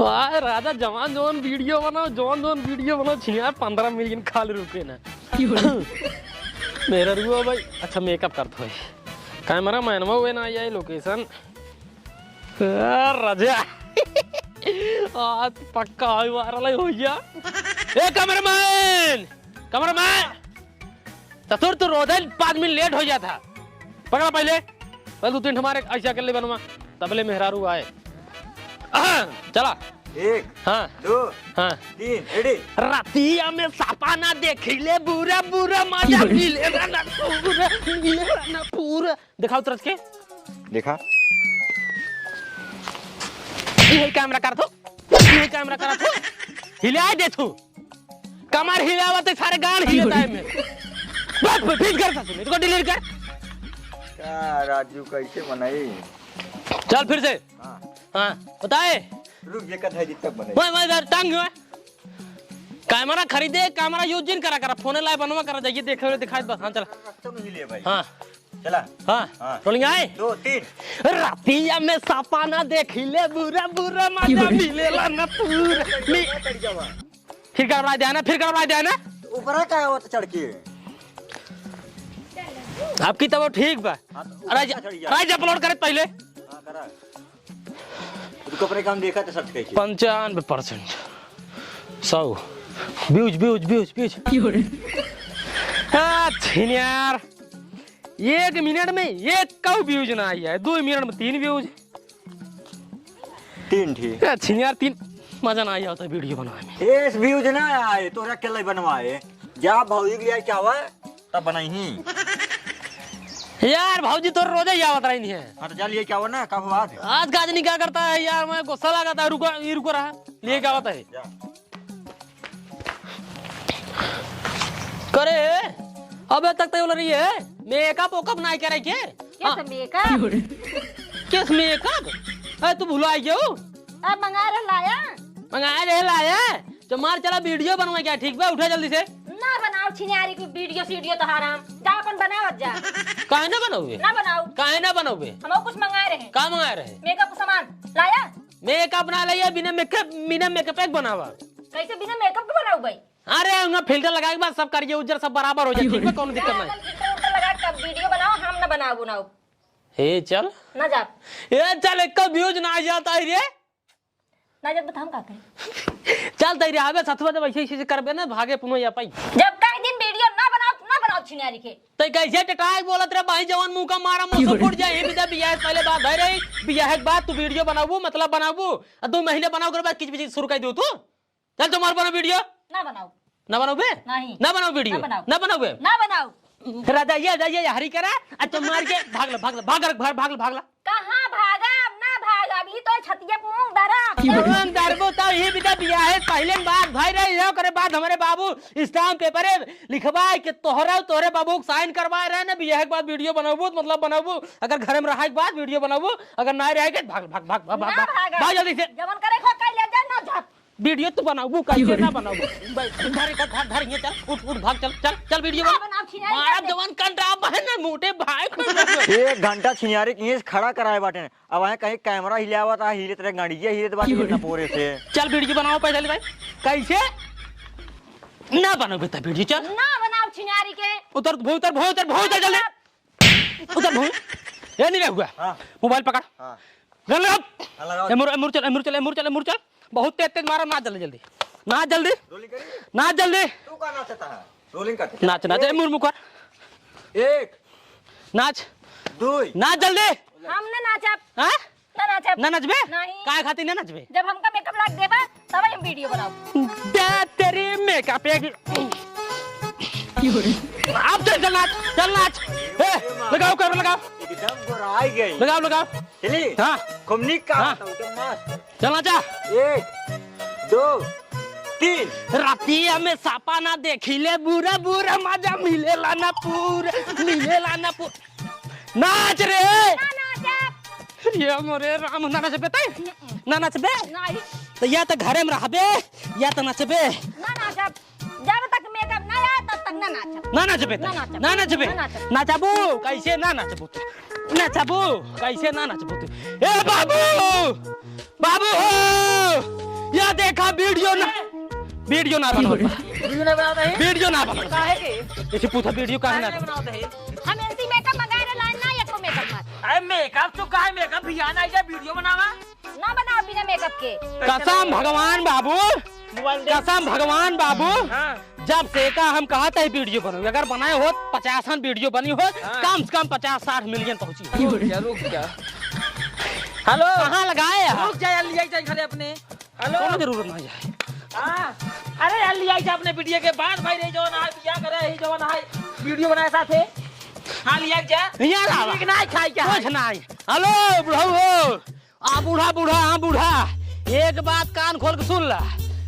हाँ राजा जवान जवान वीडियो बनाओ छिया 15 मिलियन खाली रुपए ना मेरा रुआ भाई। अच्छा मेकअप करता है कैमरा मैन हुए ना ये लोकेशन राजा आज पक्का वायरल हो गया। ए कैमरामैन चतुर तो रोज 5 मिनट लेट हो जाता पकड़ा पहले 2-3 हमारे ऐसा कर ले बनवा तबले मेहरारू आए। चला 1 हाँ 2 हाँ 3 रेडी। रातिया में सापा ना देखिले बुरा बुरा मजा मिलेगा ना पूरा दिखाओ तरस के देखा ये कैमरा कर दो हिला दे तू कमर हिलावत है सारे गान हिलता है मैं बस फिर कर सकते इसको डिलीट कर। क्या राजू कैसे बनाई? चल फिर से हाँ बताए रुक ये कथा जितना बनाई मैं इधर टांग है कैमरा खरीदे कैमरा यूज जिन करा फोन लाइव बनवा करा जाइए देखे दिखाई बस। हाँ चल तो नहीं ले भाई हाँ चला हाँ रोलिंग आए 2 3 रातिया में सापा ना देखिले बुरा बुरा मजा मिलेला ना पूरा फिर गड़बड़ा दिया ना ऊपर का वो चढ़ के आपकी तब ठीक बा। राइज अपलोड करे पहले हां करा उसको अपने काम देखा तो सर्च कैसे 95% 100 व्यूज यार 1 मिनट में 1 व्यूज ना आया है 2 मिनट में 3 व्यूज 3 ठीक अच्छा यार 3 मजा ना आया होता वीडियो बनाने में। इस व्यूज ना आए तो अकेले बनवाए जा भौजी की यार क्या हुआ तब बनाई ही यार भाऊजी तो रोजे ही आवत रही है। हां तो जा लिए क्या हुआ ना कब हुआ आज का नहीं क्या करता है यार मैं गुस्सा लगा था रुको रहा लिए क्या होता है करे अबे तक तो बोल रही है मेकअप नहीं कर रही है किस मेकअप तू भूलो आई क्यों अब मंगाया रहे लाया तो मार चला वीडियो बनवा क्या ठीक बा उठा जल्दी से ना बनाओ छिनारी की वीडियो तो हराम जा अपन बनावत जा काहे ना बनाओगे ना बनाओ हम कुछ मंगा रहे हैं का मंगा रहे मेकअप का सामान लाया मेकअप ना लाया बिना मेकअप एक बनावा कैसे बिना मेकअप के बनाओ भाई अरे उन्हें फिल्टर लगा के बाद सब करिए उज्जर सब बराबर हो जाए ठीक है कौन दिक्कत नहीं फिल्टर लगा के वीडियो बनाओ हम ना बनाओ हे चल ना जा ये चल एक व्यूज ना आ जाता है रे ना जब हम का करें चल तैयारी आवे सतवा जब ऐसे करबे ना भागे पुनो या पाई जब कई दिन वीडियो ना बनाओ छिनारी के तो कैसे टटाई बोलत रे भाई जवान मुंह का मारा मुंह फुट जाए ये बिदा बियाह पहले बात है रे बियाह के बाद तू वीडियो बनाबू मतलब बनाबू 2 महीने बनाओ के बाद किछ भी शुरू कर दो तू चल तुम्हार बना वीडियो ना बनाओ नहीं ना बनाओ वीडियो ना बनाओ राजा ये हरी करा अच्छा मार के भागला कहां भागा ना भागा अभी तो छतिया मुंह डरा डरबो तब ये बिदा बियाह है पहले बात भाई रे यो करे बाद हमारे बाबू स्टाम्प पेपर लिखवाए के तोहरे बाबू को साइन करवाए रहे ना बियाह के बाद वीडियो बनाबू मतलब बनाबू अगर घर में रहे के बाद वीडियो बनाबू अगर ना रहे के भाग जल्दी से जवन करे खो कई ले जा ना जा वीडियो तो बनाबू कैसे ना बनाबू धर ये चल उठ भाग चल वीडियो बना मारा जवान कंट्रा बहन मोटे भाई 1 घंटा छिनारी की खड़ा कराए बाटे अब वहां कहीं कैमरा हिलावा था हिले तेरे गाड़ी ये हिले बाटे इतना पूरे से चल वीडियो बनाओ पहले भाई कैसे ना बनाओगे तब वीडियो चल ना बनाओ छिनारी के उतर जल्दी उतर भो ये नहीं हुआ मोबाइल पकड़ हां एमुर चल बहुत तेज मारा ना जल्दी तू का नाचता है रोलिंग करते नाच एमुर मुकर 1 नाच 2 नाच जल्दी हम ना नाचब हां ना नचबे नहीं काय खाती ना नचबे जब हमका मेकअप लग देबा तब हम वीडियो बनाओ दे तेरी मेकअप एक अब चल नाच लगाओ एकदम गोराई गई लगाओ चली हां खुमनी का हाँ। चल नाचा 1 2 3 रातिया में सापा ना देखिले बुरा मजा मिलेला ना पूरा नाच रे ये मोरे राम ना नचबे नहीं तो या तो घरे में रहबे या तो नचबे ना नाचब जब तक मेकअप ना आए तब तक ना नाचब नाचबू कैसे ना नचबू ए बाबू हो या देखा वीडियो ना बनाओ वीडियो नहीं बनाते हैं वीडियो ना बनाओ काहे के ऐसे पूछा वीडियो काहे ना बनाते हैं हम ऐसी मेकअप मंगाए रे लाइन ना एको मेकअप मत अरे मेकअप तो काहे मेकअप भी आना है वीडियो बनावा ना बनाओ बिना मेकअप के। कसम भगवान बाबू मोबाइल दे कसम भगवान बाबू हां जब से का हम कहा था वीडियो बनाओ अगर बनाए हो 50 वीडियो बनी हो कम से कम 50-60 मिलियन पहुंची रुक जा हेलो कहाँ लगाए यार रुक जा यार लिया जाए घरे अपने हेलो कोनो जरूरत नहीं है हां अरे यार लिया जाए अपने वीडियो के बाद भाई रे जो ना क्या करे ही जो ना वीडियो बनाए साथे हां लिया जा यार आवा ठीक ना खाई क्या कुछ नहीं हेलो बुढ़ऊ हो आ बूढ़ा हाँ बूढ़ा एक बात कान खोल के सुन ला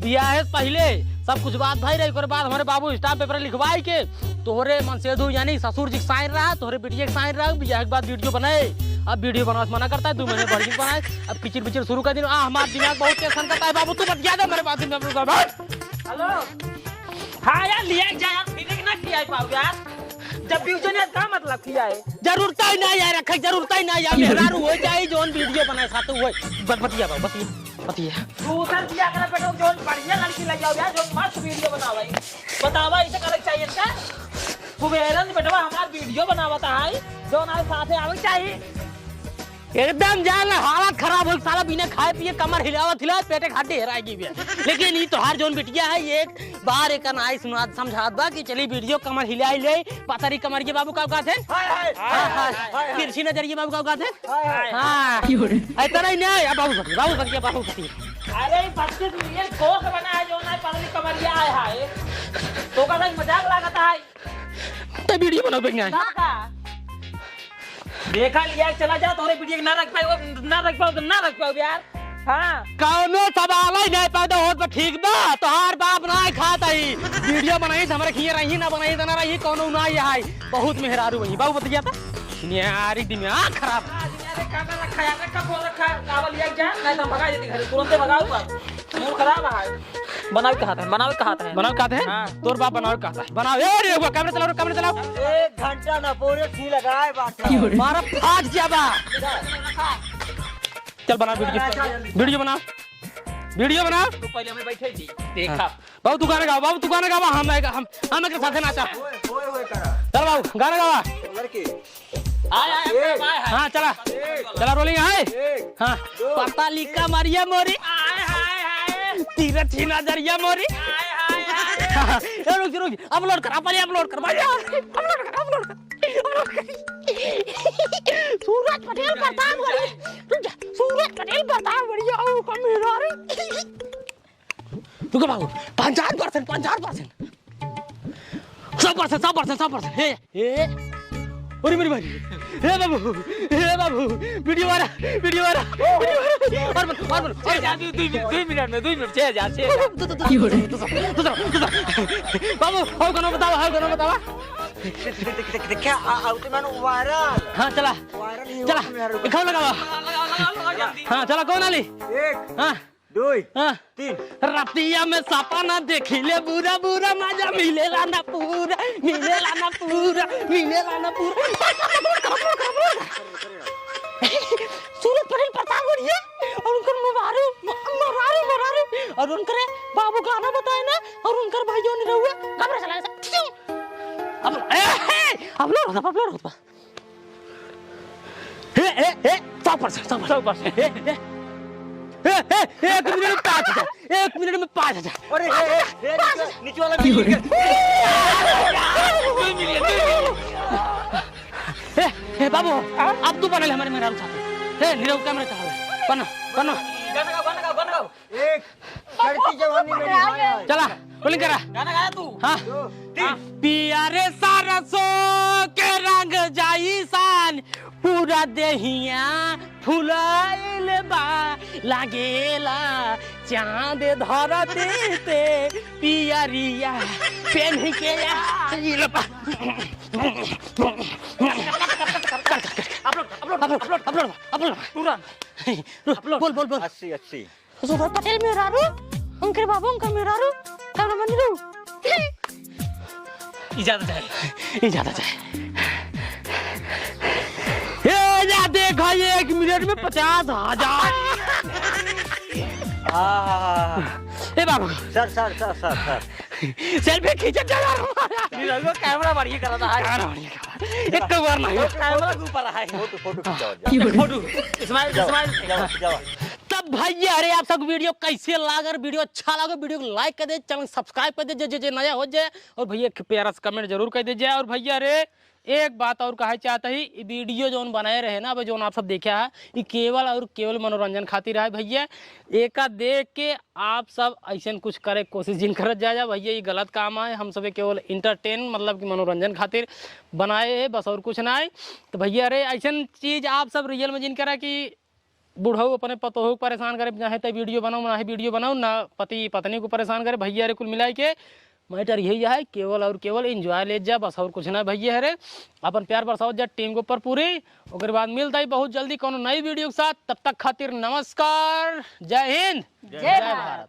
बियाह से पहले सब कुछ बात भाई रही ओकर बाद हमारे बाबू स्टाम्प पेपर लिखवाई के तोहरे मनसेधु यानी ससुर जी साइन रहा तोहरे बेटिया के साइन रहा बियाह के बाद वीडियो बनाए अब वीडियो बनाने से मना करता है 2 महीने बढ़ बनाए अब किचिर बिचिर शुरू कर दिन हमारा दिमाग बहुत टेंशन करता है बाबू तू बत गया मेरे पास हेलो हां यार लिया जा यार फिर ना किया पाओ यार जब व्यूज ने का मतलब किया है जरूरत ही नहीं यार रखे जरूरत ही नहीं यार मेहरारू हो जाए जोन वीडियो बनाए साथ वो बतिया बाबू बतिया दूसर दिया करे बेटा जो बढ़िया लड़की लग जाओ यार जो मस्त वीडियो बनावा बतावा इसे करे चाहिए का कुबेरन बेटवा हमार वीडियो बनावता है जो ना साथे आवे चाहिए एकदम जान हालत खराब हो साला बिना खाए पिए कमर हिलावत पेटे खाटे हेराएगी भी लेकिन ये तोहार जोन बिटिया है एक बार एक नाई सुना समझात बा कि चली वीडियो कमर हिलाई ले पतरी कमर के बाबू का थे तिरछी नजरिए बाबू का थे हां इतना ही नहीं बाबू सती अरे 25 मिलियन कोक बना है जो ना पतरी कमरिया आया है तो का मजाक लागता है तो वीडियो बनाओ बेंगा देखा लिया चला जा तोरे वीडियो ना रख पाओ यार हां कौनो सवाल ही नहीं पैदा होत बा ठीक बा तोहार बाप ना खाता ही वीडियो बनाई हमरे खिए रही ना बनाई ना रही कोनो ना है बहुत मेहरारू वही बाबू बतिया था यार दिमाग खराब अरे काटा रखा यार कब बोल रखा कावल लिया जा नहीं तो भगा देती घर तुरंत भगाऊंगा मूड खराब है बनाओ कहते हैं हां तोर बाप बनाओ कहता है बनाओ ए रे कैमरा चलाओ 1 घंटा ना पूरे सी लगाए बाटे मारा फाट जाबा चल बना वीडियो बना तू पहले हमें बैठे थी देखा बाबू तू गाना गा हम एक साथ नाचा होए करा चल बाबू गाना गावा लड़की आया हां चला रोलिंग है हां पता लिखा मारिया मोरी तीर छीना दरिया मोरी रुक अपलोड कर भाई अपलोड कर सूरज पटेल प्रताप बढ़िया ओ कमेरा रे रुको बाबू 50% 100% हे अरे मेरी भाई हे बाबू वीडियो वाला और दो मिनट 6000 बाबू हो कनो बतावा क्या आउट मैन वायरल हां चला दिखाओ लगावा हां चला कौन आली 1 हां 2 हां 3 रतिया में सपा ना देखिले बुरा मजा मिलेला ना पूरा सूरज पटेल प्रताप बढ़िया और उनकर मरारू और उनकर बाबू गाना बताए ना और उनकर भाइयों ने रहुआ कमरे चला अपलोड होता हे 100% 1 मिनट में 5000 अरे नीचे वाला मिलियन हे बाबू अब तू बनल हमारे मेहरारू साथे हे नीरव कैमरा चला बनो गाना गाओ एक लड़की जवानी में निभाया चला रोलिंग करा गाना गाया तू हां 3 पियारे सरसो के रंग जाई सान पूरा देहिया फुलाइल बा लागेला चांद धरती पे पियरिया पेन के आइल बा अपलोड बोल 80 सूरज पटेल मेहरारू उनके बाबू उनका मेहरारू कैमरामैन नीरू इजाजत है देखो 1 मिनट में 50,000 ए बाबू sir sir sir sir sir selfie खींचत जा निरंगो कैमरा बढ़िया करा था एक बार नहीं कैमरा के ऊपर है फोटो फोटो खिंचाओ फोटो स्माइल स्माइल जाओ तब भैया अरे आप सब वीडियो कैसे लगा? वीडियो अच्छा लगा वीडियो को लाइक कर दे, चैनल सब्सक्राइब कर दे, जे नया हो जाए, और भैया प्यारा सा कमेंट जरूर कर दीजिए। और भैया अरे एक बात और कहा चाहता ही, वीडियो जो बनाए रहे ना जो आप सब देखा है ये केवल और केवल मनोरंजन खातिर है भैया। एक देख के आप सब ऐसा कुछ करे कोशिश जिन कर जाए भैया, ये गलत काम है। हम सब केवल इंटरटेन मतलब कि मनोरंजन खातिर बनाए है बस, और कुछ ना है। तो भैया अरे ऐसा चीज़ आप सब रियल में जिन करा कि बूढ़ो अपने पतोह को परेशान करे, चाहे तो वीडियो बनाओ ना वीडियो बनाओ ना पति पत्नी को परेशान करे भैया अरे कुल मिला के मैटर यही है, केवल और केवल एंजॉय ले जा बस, और कुछ ना भैया अरे अपन प्यार बरसाओ जा टीम के ऊपर पूरी। उसके बाद मिलता है बहुत जल्दी कोनो नई वीडियो के साथ, तब तक खातिर नमस्कार, जय हिंद जय भारत।